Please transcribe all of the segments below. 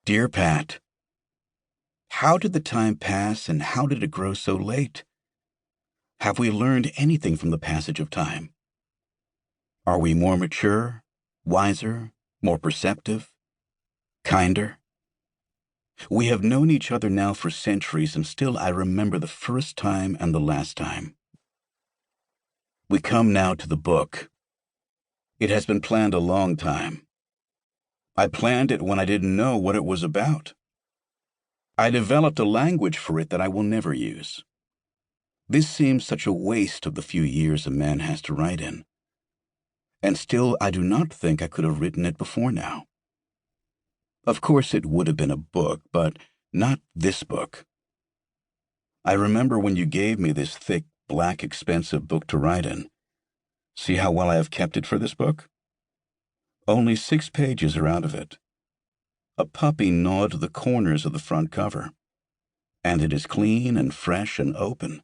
Dear Pat, how did the time pass and how did it grow so late? Have we learned anything from the passage of time? Are we more mature, wiser, more perceptive, kinder? We have known each other now for centuries, and still I remember the first time and the last time. We come now to the book. It has been planned a long time. I planned it when I didn't know what it was about. I developed a language for it that I will never use. This seems such a waste of the few years a man has to write in. And still I do not think I could have written it before now. Of course it would have been a book, but not this book. I remember when you gave me this thick, black, expensive book to write in. See how well I have kept it for this book? Only 6 pages are out of it. A puppy gnawed the corners of the front cover, and it is clean and fresh and open.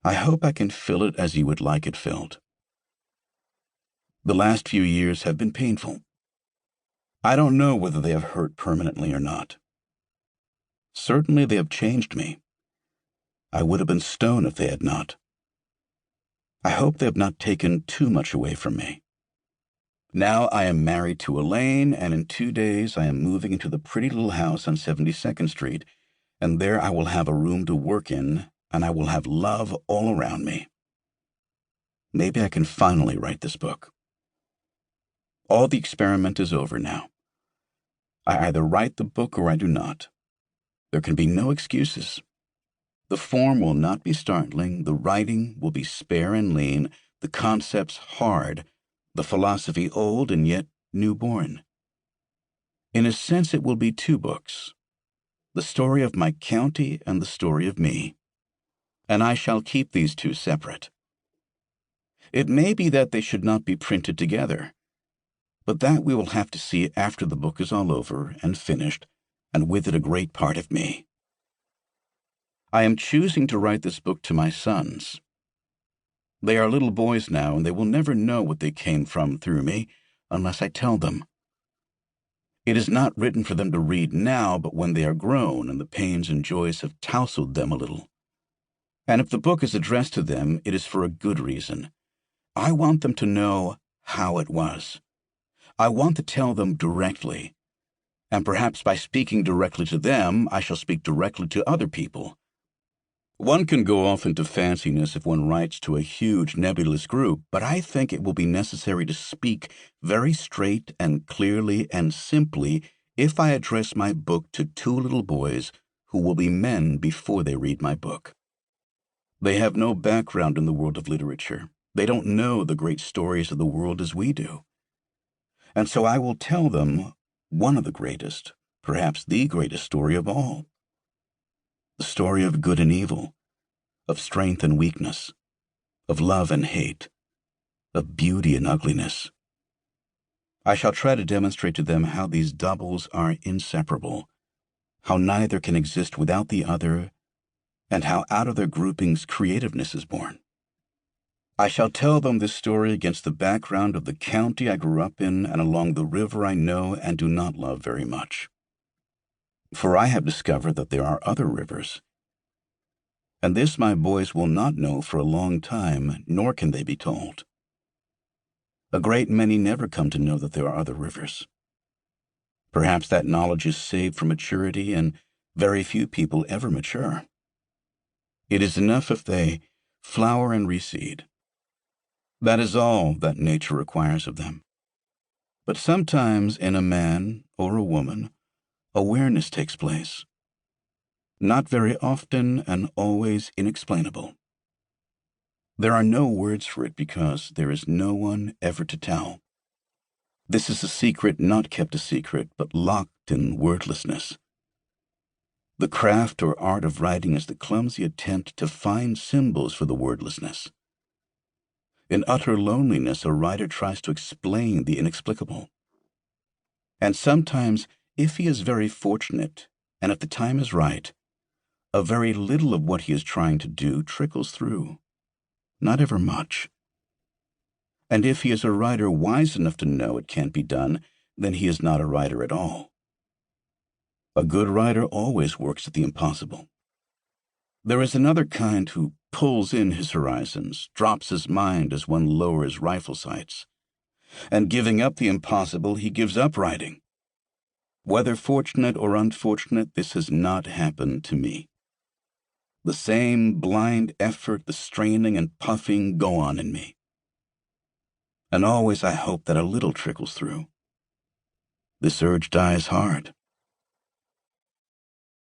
I hope I can fill it as you would like it filled. The last few years have been painful. I don't know whether they have hurt permanently or not. Certainly they have changed me. I would have been stone if they had not. I hope they have not taken too much away from me. Now I am married to Elaine, and in 2 days I am moving into the pretty little house on 72nd Street, and there I will have a room to work in, and I will have love all around me. Maybe I can finally write this book. All the experiment is over now. I either write the book or I do not. There can be no excuses. The form will not be startling, the writing will be spare and lean, the concepts hard, the philosophy old and yet newborn. In a sense it will be 2 books, the story of my county and the story of me, and I shall keep these 2 separate. It may be that they should not be printed together, but that we will have to see after the book is all over and finished, and with it a great part of me. I am choosing to write this book to my sons. They are little boys now, and they will never know what they came from through me unless I tell them. It is not written for them to read now, but when they are grown and the pains and joys have tousled them a little. And if the book is addressed to them, it is for a good reason. I want them to know how it was. I want to tell them directly, and perhaps by speaking directly to them, I shall speak directly to other people. One can go off into fanciness if one writes to a huge nebulous group, but I think it will be necessary to speak very straight and clearly and simply if I address my book to 2 little boys who will be men before they read my book. They have no background in the world of literature. They don't know the great stories of the world as we do. And so I will tell them one of the greatest, perhaps the greatest story of all. The story of good and evil, of strength and weakness, of love and hate, of beauty and ugliness. I shall try to demonstrate to them how these doubles are inseparable, how neither can exist without the other, and how out of their groupings creativeness is born. I shall tell them this story against the background of the county I grew up in and along the river I know and do not love very much. For I have discovered that there are other rivers. And this my boys will not know for a long time, nor can they be told. A great many never come to know that there are other rivers. Perhaps that knowledge is saved for maturity, and very few people ever mature. It is enough if they flower and reseed. That is all that nature requires of them. But sometimes in a man or a woman, awareness takes place. Not very often and always inexplainable. There are no words for it because there is no one ever to tell. This is a secret not kept a secret, but locked in wordlessness. The craft or art of writing is the clumsy attempt to find symbols for the wordlessness. In utter loneliness, a writer tries to explain the inexplicable. And sometimes, if he is very fortunate, and if the time is right, a very little of what he is trying to do trickles through. Not ever much. And if he is a writer wise enough to know it can't be done, then he is not a writer at all. A good writer always works at the impossible. There is another kind who pulls in his horizons, drops his mind as one lowers rifle sights. And giving up the impossible, he gives up writing. Whether fortunate or unfortunate, this has not happened to me. The same blind effort, the straining and puffing go on in me. And always I hope that a little trickles through. This urge dies hard.